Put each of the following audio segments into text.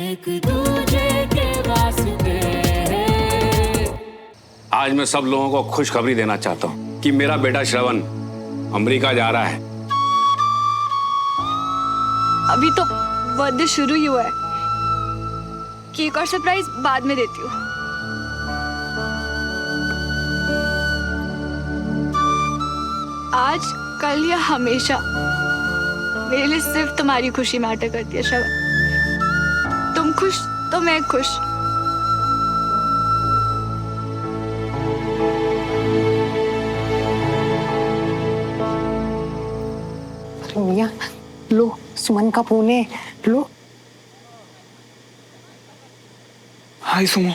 एक दूजे के वास्ते। आज मैं सब लोगों को खुशखबरी देना चाहता हूँ कि मेरा बेटा श्रवण अमेरिका जा रहा है। अभी तो बर्थडे शुरू ही हुआ है। केक और सरप्राइज बाद में देती हूँ। आज, कल या हमेशा मेरे लिए सिर्फ तुम्हारी खुशी मैटर करती है श्रवण। तुम खुश तो मैं खुश। अरे मियां, लो सुमन का फोन है, लो। हाय सुमो।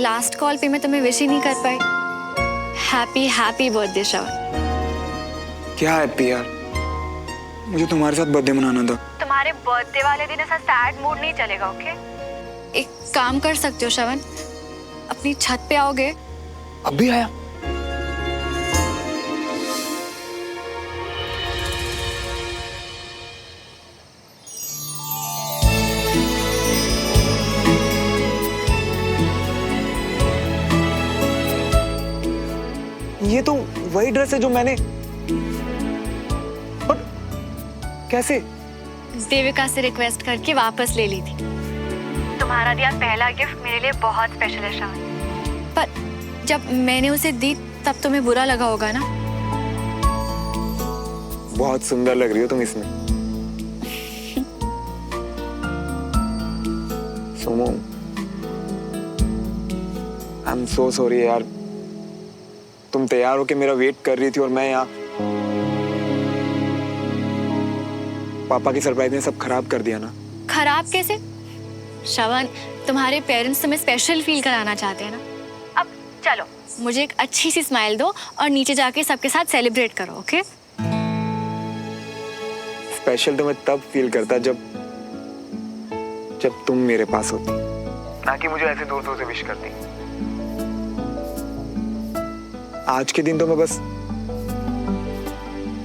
लास्ट कॉल पे मैं तुम्हें विश ही नहीं कर पाई। हैप्पी बर्थडे श्रवण। क्या हैप्पी यार, मुझे तुम्हारे साथ बर्थडे मनाना था। तुम्हारे बर्थडे वाले दिन ऐसा सैड मूड नहीं चलेगा, ओके? एक काम कर सकते हो श्रवण, अपनी छत पे आओगे? अभी आया। ये तो वही ड्रेस है जो मैंने, पर कैसे? देविका से रिक्वेस्ट करके वापस ले ली थी। तुम्हारा दिया पहला गिफ्ट मेरे लिए बहुत स्पेशल है श्रवण। पर जब मैंने उसे दी तब तुम्हें बुरा लगा होगा ना? बहुत सुंदर लग रही हो तुम इसमें। Sumo, I am so sorry यार। तुम तैयार होके मेरा वेट कर रही थी और मैं यहाँ। पापा की सरप्राइज ने सब खराब कर दिया ना। खराब कैसे? श्रवण, तुम्हारे पेरेंट्स तुम्हें स्पेशल फील कराना चाहते हैं ना। अब चलो, मुझे एक अच्छी सी स्माइल दो और नीचे जाके सबके साथ सेलिब्रेट करो, ओके? स्पेशल तो मैं तब फील करता जब तुम मेरे पास होती, ना कि मुझे ऐसे दूर दूर से विश करती। आज के दिन तो मैं बस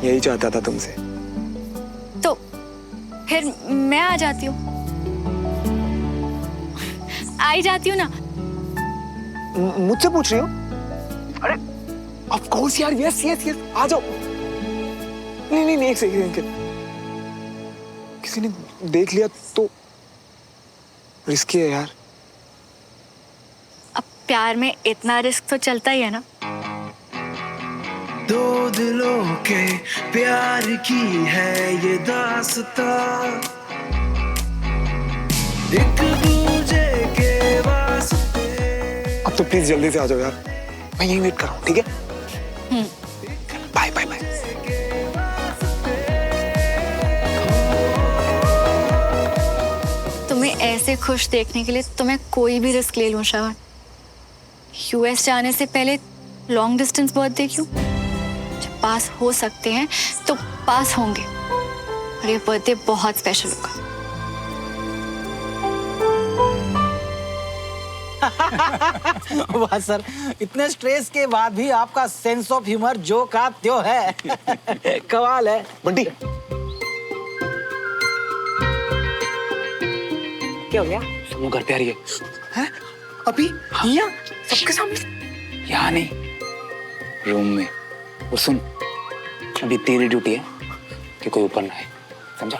यही चाहता था तुमसे। तो फिर मैं आ जाती हूँ। आई जाती हूँ ना। मुझसे पूछ रही हो? अरे ऑफ कोर्स यार, यस यस यस, आ जाओ। नहीं, एक सेकंड। किसी ने देख लिया तो रिस्की है यार। अब प्यार में इतना रिस्क तो चलता ही है ना। दो दिलों के प्यार की है ये दास्तां, एक दूजे के वास्ते। अब तो प्लीज जल्दी से आ जाओ यार, मैं यहीं वेट कर रहा हूँ, ठीक है? Bye bye bye. तुम्हें ऐसे खुश देखने के लिए तो मैं कोई भी रिस्क ले लूं श्रवण। यूएस जाने से पहले लॉन्ग डिस्टेंस बर्थडे क्यों? जब पास हो सकते हैं तो पास होंगे, और ये बर्थडे बहुत स्पेशल होगा। वाह सर, इतने स्ट्रेस के बाद भी आपका सेंस ऑफ ह्यूमर जो का त्यो है। कमाल है। बंटी, क्या हो गया? सुनो, घर पे आ रही है। हैं? अभी? यहाँ? सबके सामने? यहाँ नहीं, रूम में। और सुन, अभी तेरी ड्यूटी है कि कोई ऊपर ना आए, समझा?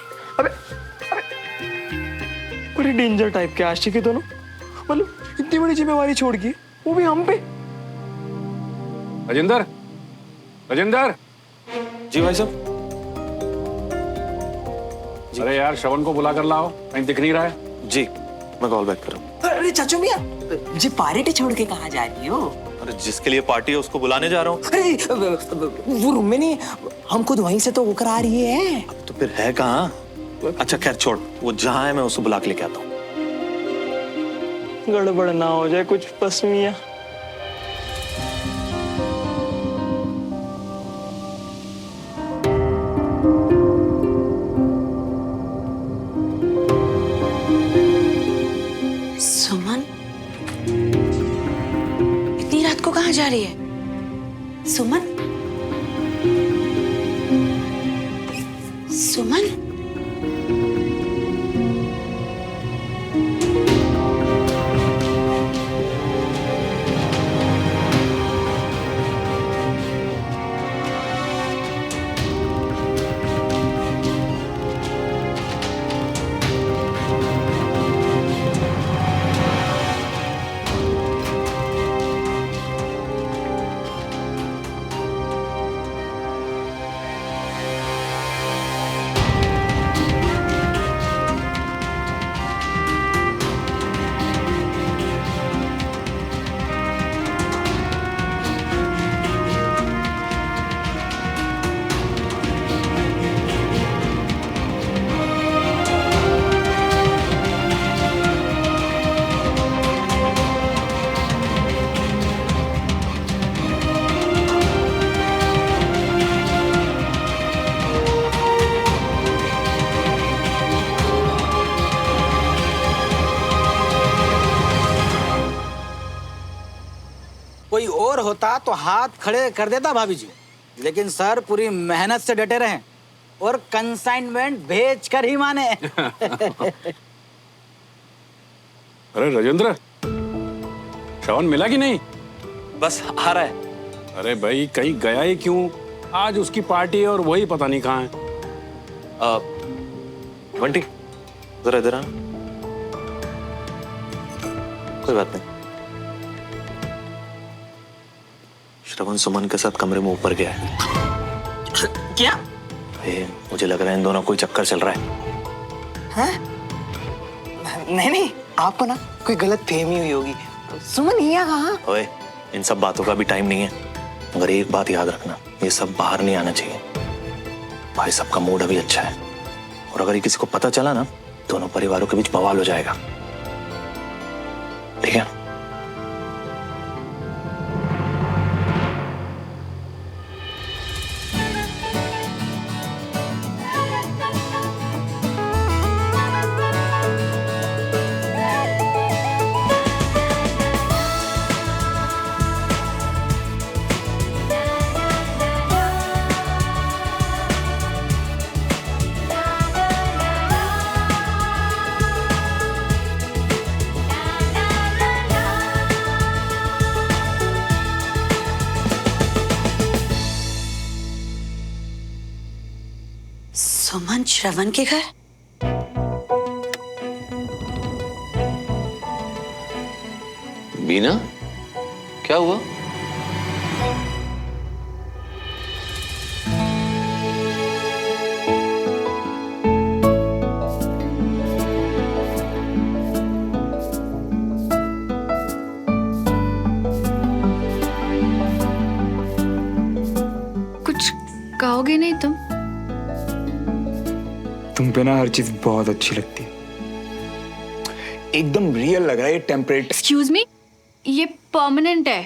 बड़े डेंजर टाइप के आशिक है दोनों। मतलब इतनी बड़ी जिम्मेवारी छोड़ के, वो भी हम पे। राजेंद्र, राजेंद्र। जी भाई साहब। अरे यार, श्रवण को बुला कर लाओ, कहीं दिख नहीं रहा है। जी, मैं कॉल बैक कर रहा हूँ। अरे चाचू मियां, मुझे पार्टी छोड़ के कहाँ जा रही हो? अरे जिसके लिए पार्टी है उसको बुलाने जा रहा हूँ। अरे वो रूम में नहीं, हम खुद वहीं से तो होकर आ रही है। अब तो फिर है कहाँ? अच्छा खैर छोड़, वो जहाँ है मैं उसको बुला के लेके आता हूँ। गड़बड़ ना हो जाए कुछ बस मियां। सुमन, इतनी रात को कहाँ जा रही है? सुमन, सुमन, और होता तो हाथ खड़े कर देता भाभी जी, लेकिन सर पूरी मेहनत से डटे रहे और कंसाइनमेंट भेज कर ही माने। अरे राजेंद्र, श्रवण मिला कि नहीं? बस आ रहा है। अरे भाई कहीं गया ही क्यों? आज उसकी पार्टी है और वही पता नहीं कहाँ है। बंटी जरा इधर आना। कोई बात नहीं। श्रवण सुमन के साथ कमरे में ऊपर गया है। क्या? मुझे लग रहा है इन दोनों कोई चक्कर चल रहा है। नहीं नहीं, आपको ना कोई गलत फहमी हुई होगी। सुमन हिया कहाँ? ओए, इन सब बातों का भी टाइम नहीं है, मगर एक बात याद रखना, ये सब बाहर नहीं आना चाहिए। भाई सबका मूड अभी अच्छा है, और अगर ये किसी को पता चला ना, दोनों परिवारों के बीच बवाल हो जाएगा। ठीक है? सुमन श्रवण के घर? बीना, क्या हुआ? कुछ कहोगे नहीं तुम? तुम पे ना हर चीज बहुत अच्छी लगती है, एकदम रियल लग रहा है। ये टेम्परेट। एक्सक्यूज मी, ये परमानेंट है।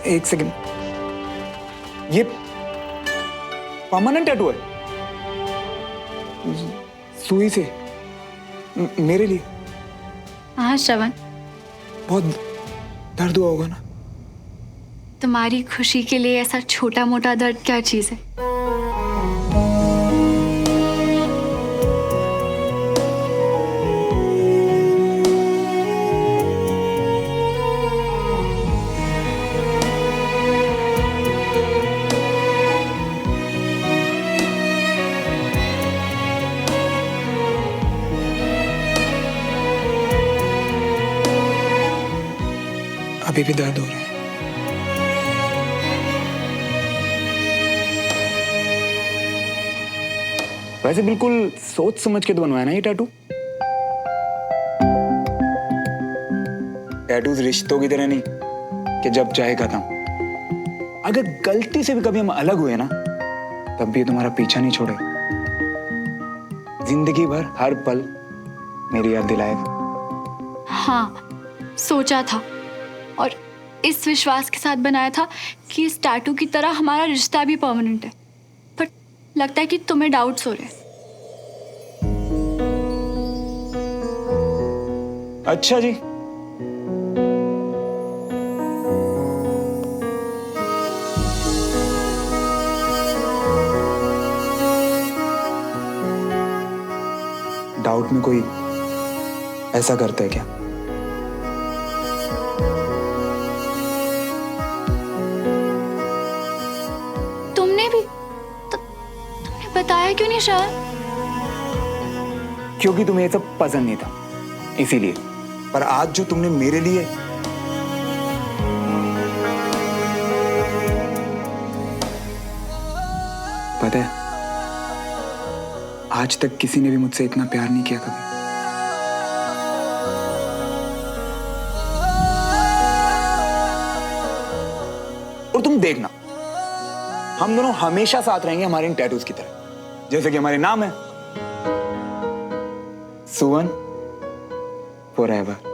एक सेकंड, ये परमानेंट टैटू है सुई से मेरे लिए। हाँ श्रवण, बहुत दर्द हुआ होगा ना? तुम्हारी खुशी के लिए ऐसा छोटा मोटा दर्द क्या चीज है? अभी भी दर्द हो रहा है। वैसे बिल्कुल सोच समझ के तो बनवाया ना ये टैटू। टैटूज रिश्तों की तरह नहीं कि जब चाहे खत्म। अगर गलती से भी कभी हम अलग हुए ना, तब भी तुम्हारा पीछा नहीं छोड़ेगा। जिंदगी भर हर पल मेरी याद दिलाएगा। हाँ, सोचा था और इस विश्वास के साथ बनाया था कि इस टैटू की तरह हमारा रिश्ता भी परमानेंट है, पर लगता है कि तुम्हें डाउट्स हो रहे हैं। अच्छा जी, डाउट में कोई ऐसा करता है क्या? तुमने भी तुमने बताया क्यों नहीं श्रवण? क्योंकि तुम्हें ये सब पसंद नहीं था, इसीलिए। पर आज जो तुमने मेरे लिए पता है, आज तक किसी ने भी मुझसे इतना प्यार नहीं किया कभी। और तुम देखना, हम दोनों हमेशा साथ रहेंगे हमारे इन टैटूज की तरह, जैसे कि हमारे नाम है सुवन फॉरएवर।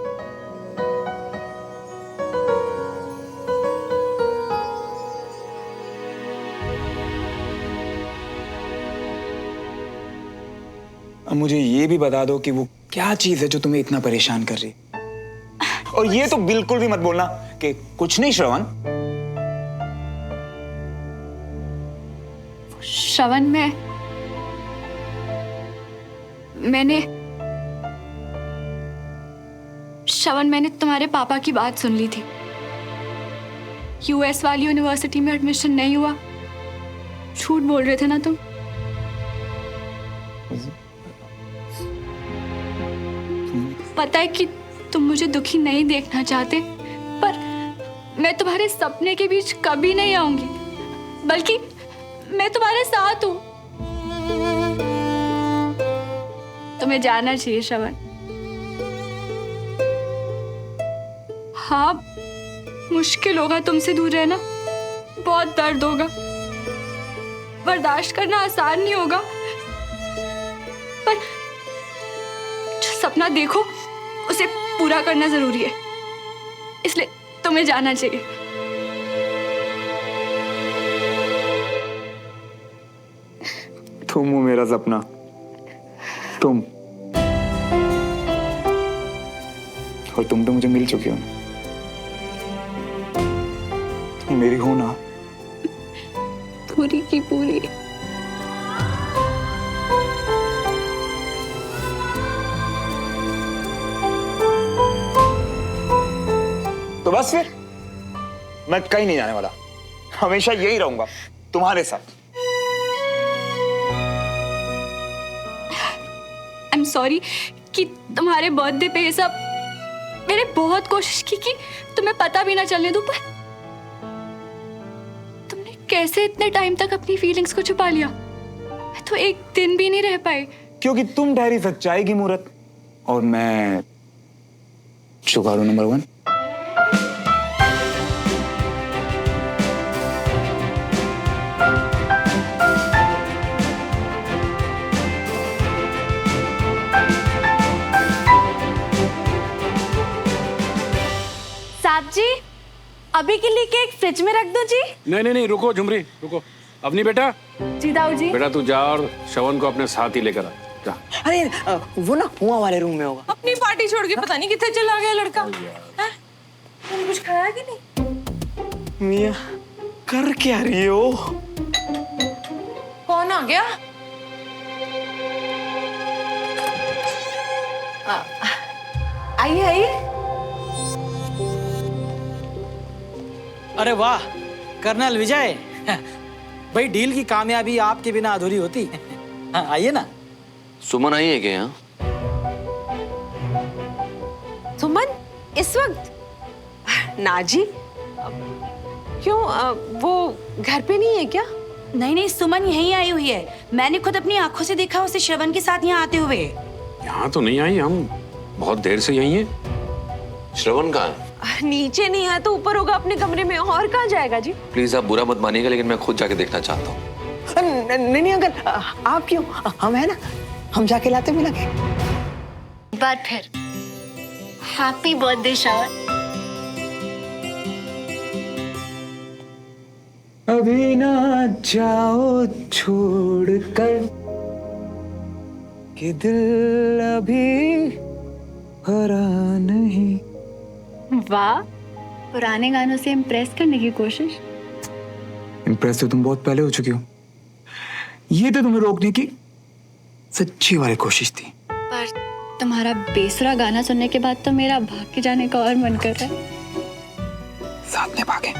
अब मुझे ये भी बता दो कि वो क्या चीज है जो तुम्हें इतना परेशान कर रही है। और ये तो बिल्कुल भी मत बोलना कि कुछ नहीं श्रवण। श्रवण, मैंने तुम्हारे पापा की बात सुन ली थी। यूएस वाली यूनिवर्सिटी में एडमिशन नहीं हुआ, झूठ बोल रहे थे ना तुम। पता है कि तुम मुझे दुखी नहीं देखना चाहते, पर मैं तुम्हारे सपने के बीच कभी नहीं आऊंगी, बल्कि मैं तुम्हारे साथ हूं। तुम्हें जाना चाहिए श्रवण। हाँ, मुश्किल होगा तुमसे दूर रहना, बहुत दर्द होगा, बर्दाश्त करना आसान नहीं होगा, पर जो सपना देखो उसे पूरा करना जरूरी है, इसलिए तुम्हें जाना चाहिए। तुम हो मेरा सपना, तुम, और तुम तो मुझे मिल चुकी हो, तुम मेरी हो ना, पूरी की पूरी। तो बस फिर मैं कहीं नहीं जाने वाला, हमेशा यही रहूंगा तुम्हारे साथ। आई एम सॉरी कि तुम्हारे बर्थडे पे ये सब, मैंने बहुत कोशिश की कि तुम्हें पता भी ना चलने दूं, पर तुमने कैसे इतने टाइम तक अपनी फीलिंग्स को छुपा लिया? मैं तो एक दिन भी नहीं रह पाई। क्योंकि तुम ठहरी सच्चाई की मूरत और मैं जुगाड़ू नंबर 1। साहब जी, अभी के लिए केक फ्रिज में रख दो जी। नहीं, रुको झुमरी, रुको। अवनी बेटा, जी दाऊ जी। बेटा तू जा और श्रवण को अपने साथ ही लेकर आ, जा। अरे वो ना हुआ वाले रूम में होगा। अपनी पार्टी छोड़ के पता नहीं कितने चला गया लड़का। हैं? तुमने कुछ खाया कि नहीं? मिया, कर क्या रही हो? कौन आ गया? आइए आइए। अरे वाह कर्नल विजय, भाई डील की कामयाबी आपके बिना अधूरी होती। हाँ, आइए ना। सुमन आई है क्या यहाँ? सुमन इस वक्त? ना जी, क्यों वो घर पे नहीं है क्या? नहीं, सुमन यहीं आई हुई है। मैंने खुद अपनी आंखों से देखा उसे श्रवण के साथ यहाँ आते हुए। यहाँ तो नहीं आई, हम बहुत देर से यहीं हैं। श्रवण कहाँ है? नीचे नहीं है तो ऊपर होगा अपने कमरे में, और कहाँ जाएगा जी? प्लीज आप बुरा मत मानिएगा, लेकिन मैं खुद जाके देखना चाहता हूँ। नहीं अंकल, आप क्यों, हम है ना, हम जाके लाते मिला के। बात फिर हैप्पी बर्थडे श्रवण। अभी ना जाओ छोड़ कर कि दिल अभी भरा नहीं। वाह, पुराने गानों से इम्प्रेस करने की कोशिश। इम्प्रेस तो तुम बहुत पहले हो चुकी हो, ये तो तुम्हें रोकने की सच्ची वाली कोशिश थी। पर तुम्हारा बेसुरा गाना सुनने के बाद तो मेरा भाग के जाने का और मन कर रहा है। साथ में भागे।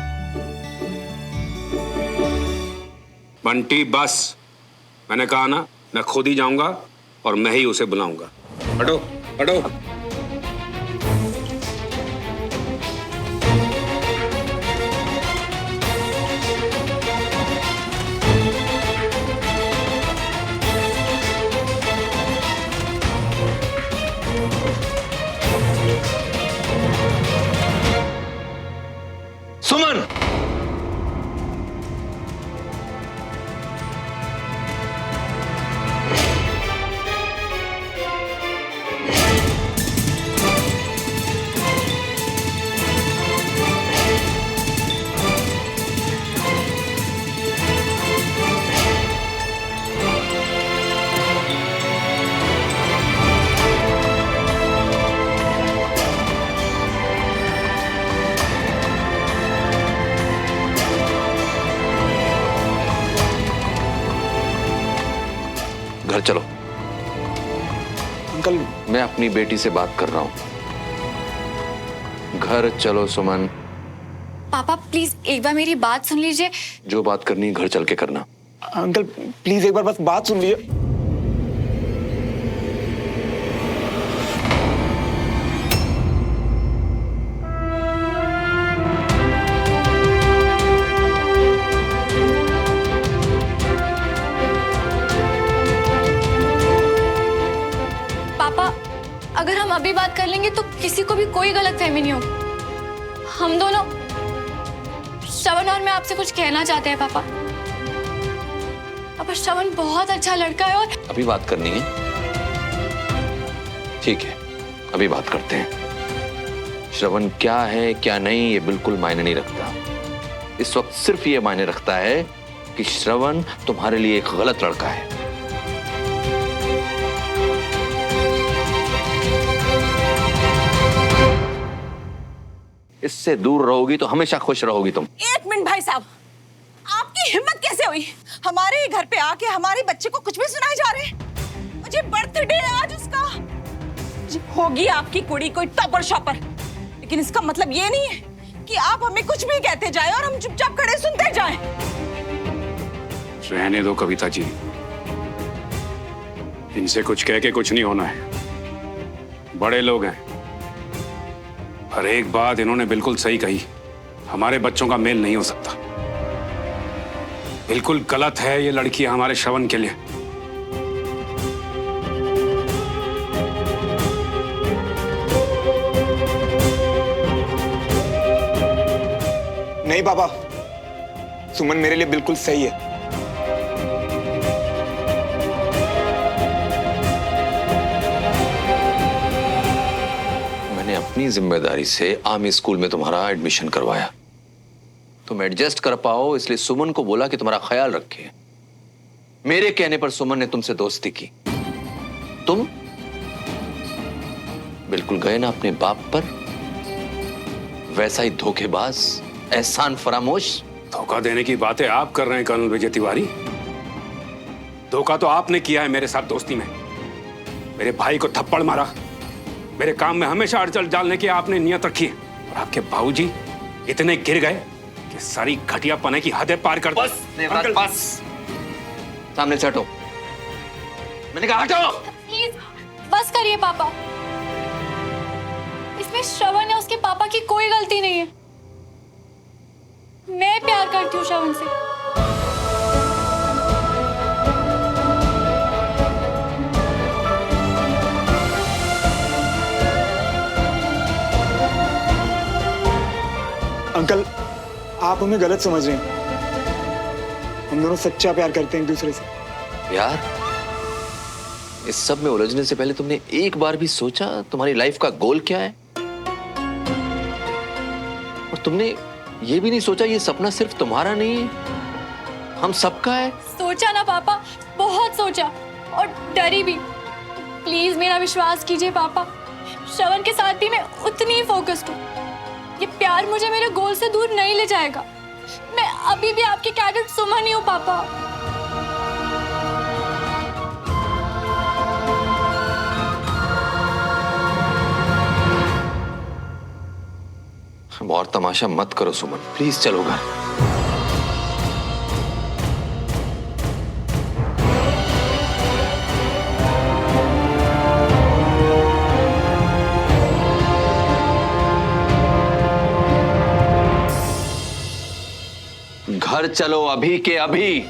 बंटी बस, मैंने कहा ना, मैं खुद ही जाऊंगा और मैं ही उसे बुलाऊंगा। हटो हटो। सुमन, अंकल मैं अपनी बेटी से बात कर रहा हूँ। घर चलो सुमन। पापा प्लीज एक बार मेरी बात सुन लीजिए। जो बात करनी है घर चल के करना। अंकल प्लीज एक बार बस बात सुन लीजिए। पापा अगर हम अभी बात कर लेंगे तो किसी को भी कोई गलतफहमी नहीं होगी। हम दोनों, श्रवण और मैं आपसे कुछ कहना चाहते हैं पापा। पापा श्रवण बहुत अच्छा लड़का है और अभी बात करनी है? ठीक है, अभी बात करते हैं। श्रवण क्या है क्या नहीं ये बिल्कुल मायने नहीं रखता। इस वक्त सिर्फ ये मायने रखता है कि श्रवण तुम्हारे लिए एक गलत लड़का है। इससे दूर रहोगी तो हमेशा खुश रहोगी तुम। एक मिनट भाई साहब, आपकी हिम्मत कैसे हुई हमारे ही घर पे आके हमारे बच्चे को कुछ भी सुनाए जा रहे हैं? मुझे बर्थडे है आज उसका। होगी आपकी कुड़ी कोई टॉपर शॉपर, लेकिन इसका मतलब ये नहीं है कि आप हमें कुछ भी कहते जाए और हम चुपचाप खड़े सुनते जाएं। रहने दो कविता जी, इनसे कुछ कह के कुछ नहीं होना है। बड़े लोग हैं। हर एक बात इन्होंने बिल्कुल सही कही। हमारे बच्चों का मेल नहीं हो सकता। बिल्कुल गलत है ये लड़की हमारे श्रवण के लिए। नहीं पापा, सुमन मेरे लिए बिल्कुल सही है। मैंने अपनी जिम्मेदारी से आर्मी स्कूल में तुम्हारा एडमिशन करवाया। तुम एडजस्ट कर पाओ इसलिए सुमन को बोला कि तुम्हारा ख्याल रखे। मेरे कहने पर सुमन ने तुमसे दोस्ती की। तुम बिल्कुल गए ना अपने बाप पर, वैसा ही धोखेबाज, एहसान फरामोश। धोखा देने की बातें आप कर रहे हैं कर्नल विजय तिवारी। धोखा तो आपने किया है मेरे साथ दोस्ती में। मेरे भाई को थप्पड़ मारा, मेरे काम में हमेशा अड़चन डालने की आपने नियत रखी है। और आपके बाबूजी इतने गिर गए कि सारी घटिया पने की हदें पार कर दी। बस देवराज बस, सामने से हटो। मैंने कहा हटो। प्लीज बस करिए पापा। इसमें श्रवण या उसके पापा की कोई गलती नहीं है। मैं प्यार करती हूँ श्रवण से। अंकल आप हमें गलत समझ रहे हैं। हम दोनों सच्चा प्यार करते हैं एक दूसरे से। यार, इस सब में उलझने से पहले तुमने एक बार भी सोचा तुम्हारी लाइफ का गोल क्या है? और तुमने ये भी नहीं सोचा ये सपना सिर्फ तुम्हारा नहीं है, हम सबका है। सोचा ना पापा, बहुत सोचा और डरी भी। प्लीज मेरा विश्वास कीजिए पापा, श्रवण के साथ भी मैं उतनी ही फोकस्ड हूँ। ये प्यार मुझे मेरे गोल से दूर नहीं ले जाएगा। मैं अभी भी आपकी कैडेट सुमन ही हूँ पापा। और तमाशा मत करो सुमन, प्लीज चलो घर। घर चलो अभी के अभी।